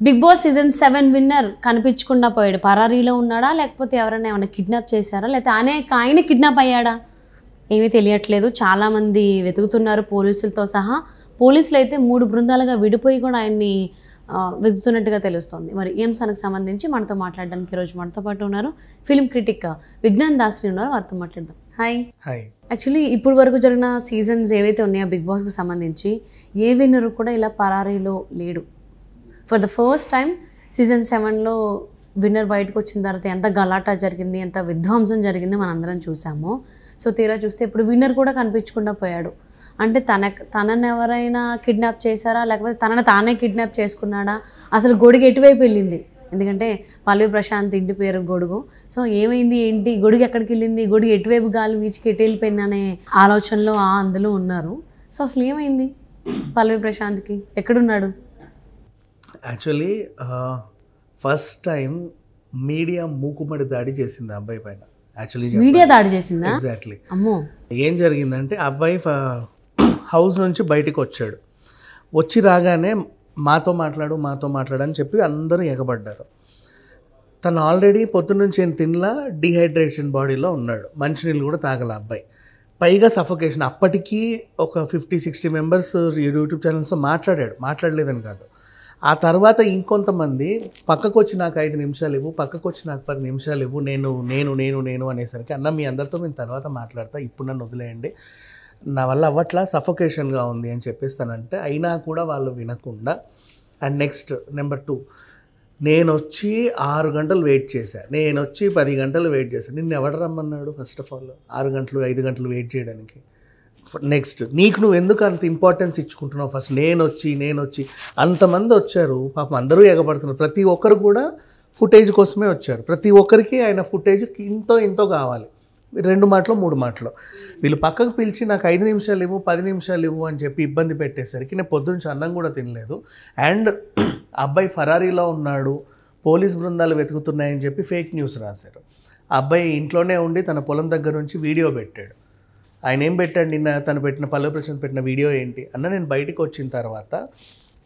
Big boss season 7 winner కనిపించకుండా పోయాడు. పరారీలో ఉన్నాడా లేకపోతే ఎవరైనా ఏమైనా కిడ్నాప్ చేశారా లేకపోతే ఆయన కిడ్నాప్ అయ్యాడా ఏమీ తెలియట్లేదు. చాలామంది వెతుకుతున్నారు పోలీసులతో సహా. పోలీసులు అయితే 3 బృందాలుగా విడిపోయి కూడా ఆయన్ని వెతుకుతున్నట్టుగా తెలుస్తోంది. మరి ఈ అంశానికి సంబంధించి మనతో మాట్లాడడానికి ఈరోజు మనతో పాటు ఉన్నారు ఫిల్మ్ క్రిటిక్ విజ్ఞాన్ దాస్ని ఉన్నారు. వారితో మాట్లాడదాం. హాయ్. యాక్చువల్లీ ఇప్పుడు వరకు జరిగిన సీజన్స్ ఏవైతే ఉన్నాయో బిగ్ బాస్కి సంబంధించి ఏ విన్నర్ కూడా ఇలా పరారీలో లేడు. For the first time season 7లో విన్నర్ బయటకు వచ్చిన తర్వాత ఎంత గలాటా జరిగింది, ఎంత విధ్వంసం జరిగింది మనందరం చూసాము. సో తీరా చూస్తే ఇప్పుడు విన్నర్ కూడా కనిపించకుండా పోయాడు. అంటే తనని ఎవరైనా కిడ్నాప్ చేశారా లేకపోతే తనని తానే కిడ్నాప్ చేసుకున్నాడా, అసలు గొడుగు ఎటువైపు వెళ్ళింది? ఎందుకంటే పల్లవి ప్రశాంత్ ఇంటి పేరు గొడుగు. సో ఏమైంది ఏంటి, గొడుగు ఎక్కడికి వెళ్ళింది, గొడుగు ఎటువైపు గాలి వీచికి ఎటు వెళ్ళిపోయింది అనే ఆలోచనలో అందులో ఉన్నారు. సో అసలు ఏమైంది పల్లవి ప్రశాంత్కి, ఎక్కడున్నాడు? యాక్చువల్లీ ఫస్ట్ టైం మీడియా మూకుమ్మడి దాడి చేసింది అబ్బాయి పైన. యాక్చువల్లీ మీడియా దాడి చేసిందా? ఎగ్జాక్ట్లీ. అమ్మో. ఏం జరిగిందంటే అబ్బాయి హౌస్ నుంచి బయటికి వచ్చాడు. వచ్చి రాగానే మాతో మాట్లాడు అని చెప్పి అందరూ ఎగబడ్డారు. తను ఆల్రెడీ పొద్దున్నుంచి ఏం తినలా, డిహైడ్రేషన్ బాడీలో ఉన్నాడు, మంచినీళ్ళు కూడా తాగల అబ్బాయి. పైగా సఫోకేషన్. అప్పటికీ ఒక 50-60 మెంబర్స్ యూట్యూబ్ ఛానల్స్తో మాట్లాడలేదని కాదు. ఆ తర్వాత ఇంకొంతమంది పక్కకు వచ్చి నాకు 5 నిమిషాలు ఇవ్వు, పక్కకు వచ్చి నాకు 10 నిమిషాలు ఇవ్వు, నేను అనేసరికి అన్న మీ అందరితో నేను తర్వాత మాట్లాడతా, ఇప్పుడు నన్ను వదిలేయండి, నా వల్ల అవ్వట్లా, సఫోకేషన్గా ఉంది అని చెప్పేస్తానంటే అయినా కూడా వాళ్ళు వినకుండా. అండ్ నెక్స్ట్ నెంబర్ 2, నేను వచ్చి 6 గంటలు వెయిట్ చేశాను, నేను వచ్చి 10 గంటలు వెయిట్ చేశాను. నిన్ను ఎవడు రమ్మన్నాడు? ఫస్ట్ ఆఫ్ ఆల్ 6 గంటలు 5 గంటలు వెయిట్ చేయడానికి. నెక్స్ట్, నీకు నువ్వు ఎందుకు అంత ఇంపార్టెన్స్ ఇచ్చుకుంటున్నావు? ఫస్ట్ నేను వచ్చి అంతమంది వచ్చారు, పాపం అందరూ ఎగబడుతున్నారు. ప్రతి ఒక్కరు కూడా ఫుటేజ్ కోసమే వచ్చారు. ప్రతి ఒక్కరికి ఆయన ఫుటేజ్ ఇంతో కావాలి, 2 మాటలు 3 మాటలు. వీళ్ళు పక్కకు పిలిచి నాకు 5 నిమిషాలు ఇవ్వు, 10 నిమిషాలు ఇవ్వు అని చెప్పి ఇబ్బంది పెట్టేసరికి నేను పొద్దున్నుంచి అన్నం కూడా తినలేదు. అండ్ అబ్బాయి ఫరారీలో ఉన్నాడు, పోలీస్ బృందాలు వెతుకుతున్నాయని చెప్పి ఫేక్ న్యూస్ రాశారు. అబ్బాయి ఇంట్లోనే ఉండి తన పొలం దగ్గర నుంచి వీడియో పెట్టాడు. ఆయన ఏం పెట్టాడు నిన్న, తను పెట్టిన పల్లవి ప్రశాంత్ పెట్టిన వీడియో ఏంటి అన్న, నేను బయటకు వచ్చిన తర్వాత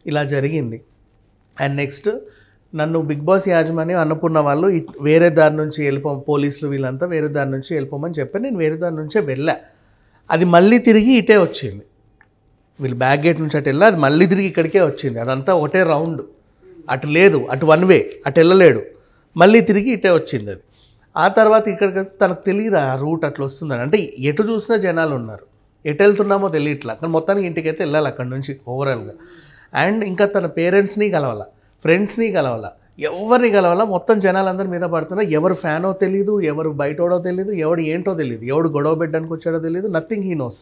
ఇలా జరిగింది. అండ్ నెక్స్ట్, నన్ను బిగ్ బాస్ యాజమాన్యం అన్నపూర్ణ వాళ్ళు వేరే దారి నుంచి పోలీసులు వీళ్ళంతా వేరే దారి నుంచి వెళ్ళిపోమని చెప్పి నేను వేరే దారి నుంచే వెళ్ళా. అది మళ్ళీ తిరిగి ఇటే వచ్చింది. వీళ్ళు బ్యాక్ గేట్ నుంచి అటు వెళ్ళా, అది మళ్ళీ తిరిగి ఇక్కడికే వచ్చింది. అదంతా ఒకటే రౌండ్, అటు లేదు, అటు 1 వే, అటు వెళ్ళలేడు, మళ్ళీ తిరిగి ఇటే వచ్చింది అది. ఆ తర్వాత ఇక్కడికి తనకు తెలియదు ఆ రూట్ అట్లా వస్తుందని. అంటే ఎటు చూసినా జనాలు ఉన్నారు, ఎటు వెళ్తున్నామో తెలియట్లా. కానీ మొత్తానికి ఇంటికైతే వెళ్ళాలి అక్కడి నుంచి ఓవరాల్గా. అండ్ ఇంకా తన పేరెంట్స్ని కలవాల, ఫ్రెండ్స్ని కలవాల, ఎవరిని కలవాల, మొత్తం జనాలందరి మీద పడుతున్నా. ఎవరు ఫ్యానో తెలియదు, ఎవరు బయటోడో తెలియదు, ఎవడు ఏంటో తెలియదు, ఎవడు గొడవ పెట్టడానికి వచ్చాడో తెలియదు, నథింగ్ హీ నోస్.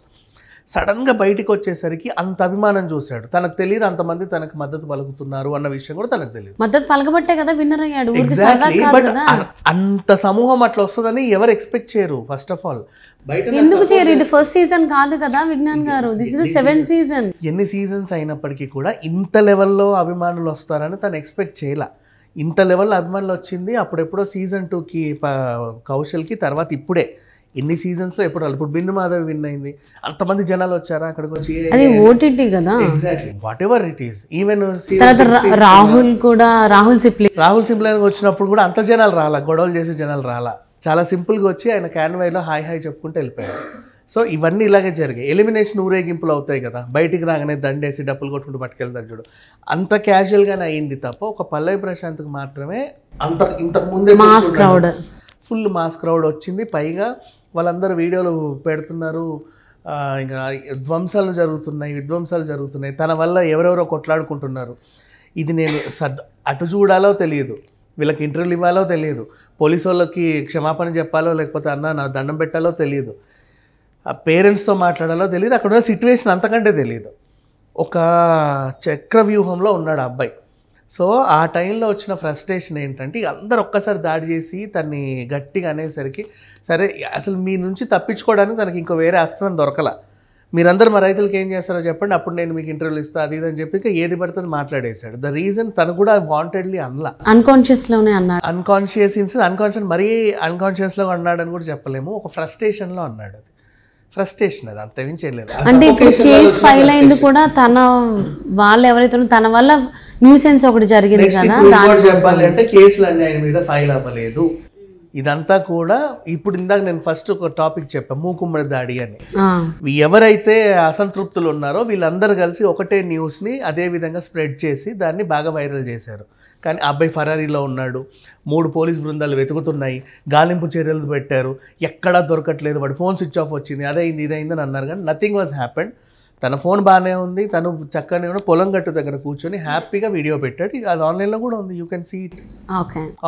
సడన్గా బయటికి వచ్చేసరికి అంత అభిమానం చూశాడు. తనకు తెలియదు అంతమంది తనకు మద్దతు పలుకుతున్నారు అన్న విషయం కూడా తనకు తెలియదు. మద్దతు పలకబట్టే కదా విన్నర్ అయ్యాడు. ఎగ్జాక్ట్లీ. బట్ అంత సమూహం అట్లా వస్తుందని ఎవరు ఎక్స్పెక్ట్ చేయరు. ఫస్ట్ ఆఫ్ ఆల్ ఎందుకు చేయరు? ఇది ఫస్ట్ సీజన్ కాదు కదా విజ్ఞాన్ గారు, this is the 7th season. ఎన్ని సీజన్స్ అయినప్పటికీ కూడా ఇంత లెవెల్లో అభిమానులు వస్తారని తను ఎక్స్పెక్ట్ చేయలే. ఇంత లెవెల్లో అభిమానులు వచ్చింది అప్పుడెప్పుడో సీజన్ 2కి కౌశల్కి, తర్వాత ఇప్పుడే ఎన్ని సీజన్స్లో ఎప్పుడు ఇప్పుడు బిందు మాధవ్ విన్ అయింది, అంతమంది జనాలు వచ్చారా అక్కడికి వచ్చి? అది ఓటీటీ కదా. Exactly. What ever it is. Even Rahul simply వచ్చినప్పుడు కూడా అంత జనాలు రాలా, గొడవలు చేసే జనాలు రాలా. చాలా సింపుల్గా వచ్చి ఆయన క్యాన్వైలో హాయ్ చెప్పుకుంటూ వెళ్ళిపోయారు. సో ఇవన్నీ ఇలాగే జరిగాయి. ఎలిమినేషన్ ఊరేగింపులు అవుతాయి కదా, బయటికి రాగానే దండేసి డబ్బులు కొట్టుకుంటూ పట్టుకెళ్తారు చూడు, అంత క్యాజువల్గానే అయింది తప్ప ఒక పల్లవి ప్రశాంత్కి మాత్రమే ఇంతకు ముందే ఫుల్ మాస్ క్రౌడ్ వచ్చింది. పైగా వాళ్ళందరూ వీడియోలు పెడుతున్నారు, ఇంకా విధ్వంసాలు జరుగుతున్నాయి, తన వల్ల ఎవరెవరో కొట్లాడుకుంటున్నారు. ఇది నేను అటు చూడాలో తెలియదు, వీళ్ళకి ఇంటర్వ్యూలు ఇవ్వాలో తెలియదు, పోలీసు వాళ్ళకి క్షమాపణ చెప్పాలో లేకపోతే అన్న నా దండం పెట్టాలో తెలియదు, పేరెంట్స్తో మాట్లాడాలో తెలియదు, అక్కడ ఉన్న సిచ్యువేషన్ అంతకంటే తెలియదు. ఒక చక్రవ్యూహంలో ఉన్నాడు ఆ అబ్బాయి. సో ఆ టైంలో వచ్చిన ఫ్రస్ట్రేషన్ ఏంటంటే అందరు ఒక్కసారి దాడి చేసి తన్ని గట్టిగా అనేసరికి, సరే అసలు మీ నుంచి తప్పించుకోవడానికి తనకి ఇంకో వేరే అస్త్రం దొరకల. మీరందరూ మా రైతులకి ఏం చేస్తారో చెప్పండి, అప్పుడు నేను మీకు ఇంటర్వ్యూలు ఇస్తాను, అది ఇది అని చెప్పి ఏది పడితే మాట్లాడేశాడు. ద రీజన్ తను కూడా వాంటెడ్లీ అనలా, అన్కాన్షియస్లోనే అన్నాడు. అన్కాన్షియస్లో మరీ అన్కాన్షియస్లో అన్నాడని కూడా చెప్పలేము, ఒక ఫ్రస్ట్రేషన్లో అన్నాడు. అది ఫ్రస్ట్రేషన్, అది అంత ఏం చేయలేదు. అంటే ఇప్పుడు కేసు ఫైల్ అయింది కూడా వాళ్ళు ఎవరైతే తన వల్ల న్యూసెన్స్ ఒకటి జరిగింది కదా. చెప్పాలి అంటే కేసులు అన్ని ఆయన మీద ఫైల్ అవ్వలేదు. ఇదంతా కూడా ఇప్పుడు ఇందాక నేను ఫస్ట్ ఒక టాపిక్ చెప్పాను, మూకుమ్మడి దాడి అని. ఎవరైతే అసంతృప్తులు ఉన్నారో వీళ్ళందరూ కలిసి ఒకటే న్యూస్ని అదే విధంగా స్ప్రెడ్ చేసి దాన్ని బాగా వైరల్ చేశారు. కానీ అబ్బాయి ఫరారీలో ఉన్నాడు, 3 పోలీస్ బృందాలు వెతుకుతున్నాయి, గాలింపు చర్యలు పెట్టారు, ఎక్కడా దొరకట్లేదు, వాడు ఫోన్ స్విచ్ ఆఫ్ వచ్చింది, అదైంది ఇదైంది అని అన్నారు. కానీ నథింగ్ వాజ్ హ్యాపెండ్. తన ఫోన్ బాగానే ఉంది, తను చక్కగా కూడా పొలం గట్టు దగ్గర కూర్చొని హ్యాపీగా వీడియో పెట్టాడు. అది ఆన్లైన్లో కూడా ఉంది, యూ కెన్ సీ ఇట్.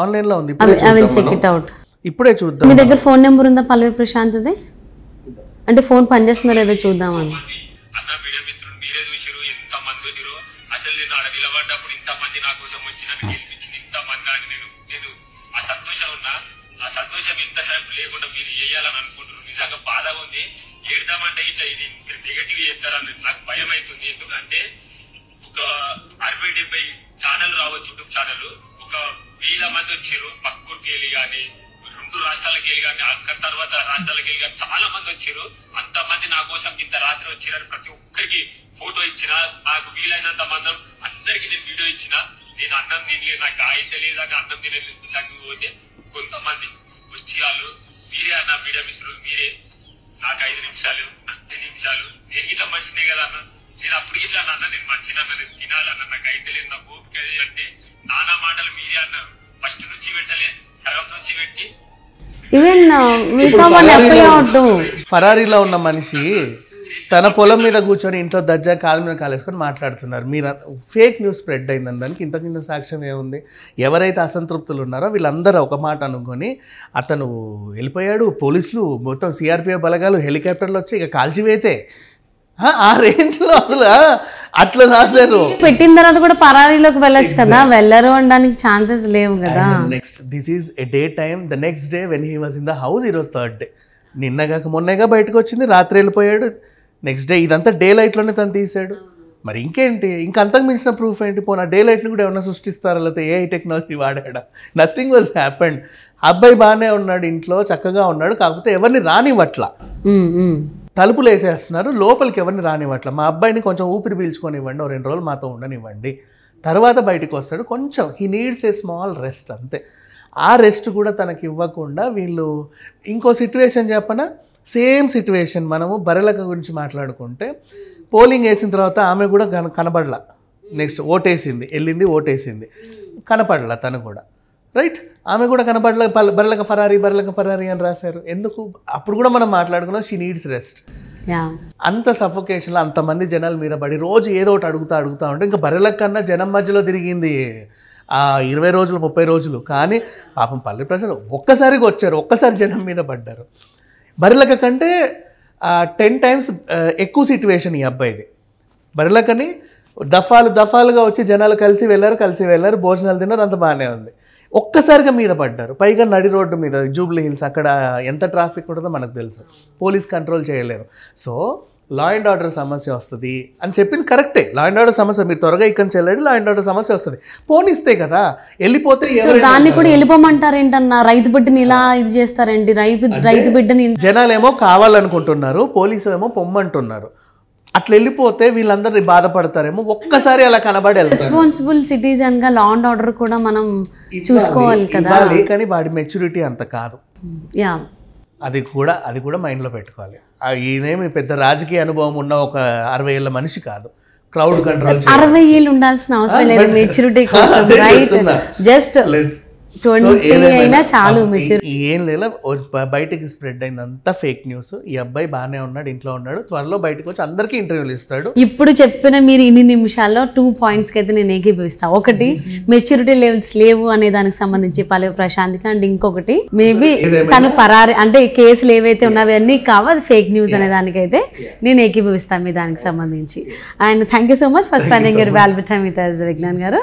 ఆన్లైన్లో ఉంది, ఇప్పుడే చూద్దాం. మీ దగ్గర ఫోన్ నెంబర్ ఉందా పల్లవి ప్రశాంత్ది? అంటే ఫోన్ పనిచేస్తుందో లేదో చూద్దామని. ఏడదామంటే ఇట్లా ఇది నెగటివ్ చేస్తారని నాకు భయం అవుతుంది. ఎందుకంటే ఒక 60-70 ఛానల్ రావచ్చు, యూట్యూబ్ ఛానల్, ఒక 1000 మంది వచ్చారు పక్కూరికి వెళ్ళి కానీ 2 రాష్ట్రాలకి వెళ్ళి కానీ అక్కడ తర్వాత రాష్ట్రాలకి వెళ్ళి కానీ చాలా మంది వచ్చారు. అంతమంది నా కోసం ఇంత రాత్రి వచ్చారని ప్రతి ఒక్కరికి ఫోటో ఇచ్చిన, నాకు వీలైనంత మందం అందరికి నేను వీడియో ఇచ్చిన. నేను అన్నం తినలేదు, నాకు ఆయన తెలియదు అని అన్నం తినలేదు పోతే కొంతమంది వచ్చి వాళ్ళు మీరే అన్న మీడియా మిత్రులు, మీరే నాకు 5 నిమిషాలు 10 నిమిషాలు నేను ఇట్లా మనిషినే కదా అన్న, నేను అప్పుడు ఇట్లా అన్న నేను మనిషినన్న, నేను తినాలన్న, నాకు అయితే లేదు, నాకు ఓపిక అంటే నానా మాటలు మీరే అన్న. ఫస్ట్ నుంచి పెట్టలే, సగం నుంచి పెట్టి ఫరారీలో ఉన్న మనిషి తన పొలం మీద కూర్చొని ఇంట్లో దర్జా కాలు మీద కాలేసుకొని మాట్లాడుతున్నారు. మీరు ఫేక్ న్యూస్ స్ప్రెడ్ అయిందని దానికి ఇంతకింత సాక్ష్యం ఏముంది? ఎవరైతే అసంతృప్తులు ఉన్నారో వీళ్ళందరూ ఒక మాట అనుకొని అతను వెళ్ళిపోయాడు. పోలీసులు మొత్తం సిఆర్పిఎఫ్ బలగాలు హెలికాప్టర్లు వచ్చి ఇక కాల్చివేతే ఆ రేంజ్లో అసలు అట్లా రాశారు. పెట్టిన తర్వాత కూడా పరారీలోకి వెళ్ళొచ్చు కదా, వెళ్ళరు అనడానికి ఛాన్సెస్ లేవు కదా. Next this is a day time, the next day when he was in the house, ఈరోజు 3rd డే. నిన్నగాక మొన్నగా బయటకు వచ్చింది, రాత్రి వెళ్ళిపోయాడు. నెక్స్ట్ డే ఇదంతా డే లైట్లోనే తను తీసాడు. మరి ఇంకేంటి, ఇంకా అంతకు మించిన ప్రూఫ్ ఏంటి? పోనా డే లైట్ని కూడా ఏమన్నా సృష్టిస్తారా, లేకపోతే ఏఐ టెక్నాలజీ వాడాడా? Nothing was happened. అబ్బాయి బాగానే ఉన్నాడు, ఇంట్లో చక్కగా ఉన్నాడు. కాకపోతే ఎవరిని రానివ్వట్ల, తలుపులు వేసేస్తున్నారు, లోపలికి ఎవరిని రానివ్వట్ల. మా అబ్బాయిని కొంచెం ఊపిరి పీల్చుకొనివ్వండి, 2 రోజులు మాతో ఉండనివ్వండి, తర్వాత బయటకు వస్తాడు. కొంచెం he needs a small rest అంతే. ఆ రెస్ట్ కూడా తనకి ఇవ్వకుండా వీళ్ళు ఇంకో సిచ్యువేషన్ చెప్పనా, సేమ్ సిచ్యువేషన్. మనము బర్రెలక గురించి మాట్లాడుకుంటే పోలింగ్ వేసిన తర్వాత ఆమె కూడా కనబడలా. నెక్స్ట్ ఓటేసింది, వెళ్ళింది ఓటేసింది, కనపడలా తను కూడా, రైట్? ఆమె కూడా కనపడలే. బర్రెలక ఫరారీ అని రాశారు. ఎందుకు? అప్పుడు కూడా మనం మాట్లాడుకున్నాం, షీ నీడ్స్ రెస్ట్. అంత సఫోకేషన్లో అంతమంది జనాల మీద పడి రోజు ఏదో ఒకటి అడుగుతా ఉంటే ఇంకా బర్రెల కన్నా జనం మధ్యలో తిరిగింది 20 రోజులు 30 రోజులు. కానీ పాపం పల్లె ప్రజలు ఒక్కసారిగా వచ్చారు, ఒక్కసారి జనం మీద పడ్డారు. బర్రెలక కంటే 10 times ఎక్కువ సిచ్యువేషన్ ఈ అబ్బాయిది. బర్రెలకని దఫాలుగా వచ్చి జనాలు కలిసి వెళ్ళారు, భోజనాలు తిన్నారు, అంత బాగానే ఉంది. ఒక్కసారిగా మీద పడ్డారు, పైగా నడి రోడ్డు మీద, జూబ్లీ హిల్స్, అక్కడ ఎంత ట్రాఫిక్ ఉంటుందో మనకు తెలుసు, పోలీస్ కంట్రోల్ చేయలేరు. సో లా అండ్ ఆర్డర్ సమస్య వస్తుంది అని చెప్పింది కరెక్టే. లా అండ్ ఆర్డర్ సమస్య, మీరు త్వరగా ఇక్కడ నుంచి వెళ్ళండి, లా అండ్ ఆర్డర్ సమస్య వస్తుంది. పోనిస్తే కదా, వెళ్ళిపోతే దాన్ని కూడా వెళ్ళిపోమంటారు ఏంటన్నా? రైతు బిడ్డని ఇలా ఇది చేస్తారండి, రైతు బిడ్డని జనాలేమో కావాలనుకుంటున్నారు, పోలీసులు ఏమో పొమ్మంటున్నారు. అట్లా వెళ్ళిపోతే వీళ్ళందరూ బాధపడతారేమో. ఒక్కసారి అలా కనబడి రెస్పాన్సిబుల్ సిటిజన్ గా లా అండ్ ఆర్డర్ కూడా మనం చూసుకోవాలి కదా. కానీ వాడి మెచ్యూరిటీ అంత కాదు, అది కూడా మైండ్లో పెట్టుకోవాలి. ఈయనేమి పెద్ద రాజకీయ అనుభవం ఉన్న ఒక 60 ఏళ్ళ మనిషి కాదు. క్రౌడ్ కంట్రోల్ 60 ఏళ్ళు ఉండాల్సిన అవసరం లేదు మెచ్యూరిటీ కోసం, రైట్? జస్ట్ 20 అయినా చాలు మెచ్యూరిటీ. ఏం లేదా, బయటకి స్ప్రెడ్ అయిందంతా ఫేక్ న్యూస్. ఈ అబ్బాయి బాగానే ఉన్నాడు, ఇంట్లో ఉన్నాడు, త్వరలో బయటకు వచ్చి అందరికీ ఇంటర్వ్యూలు ఇస్తాడు. ఇప్పుడు చెప్పిన మీరు ఇన్ని నిమిషాల్లో 2 points అయితే నేను ఏకీభవిస్తాను. ఒకటి, మెచ్యూరిటీ లెవెల్స్ లేవు అనే దానికి సంబంధించి పల్లవి ప్రశాంత్కి, అండ్ ఇంకొకటి మేబీ తను పరారి అంటే కేసులు ఏవైతే ఉన్నావి అన్నీ కావాలి ఫేక్ న్యూస్ అనే దానికైతే నేను ఏకీభవిస్తాను మీ దానికి సంబంధించి. And thank you so much for spending your valuable time with us Vignan గారు.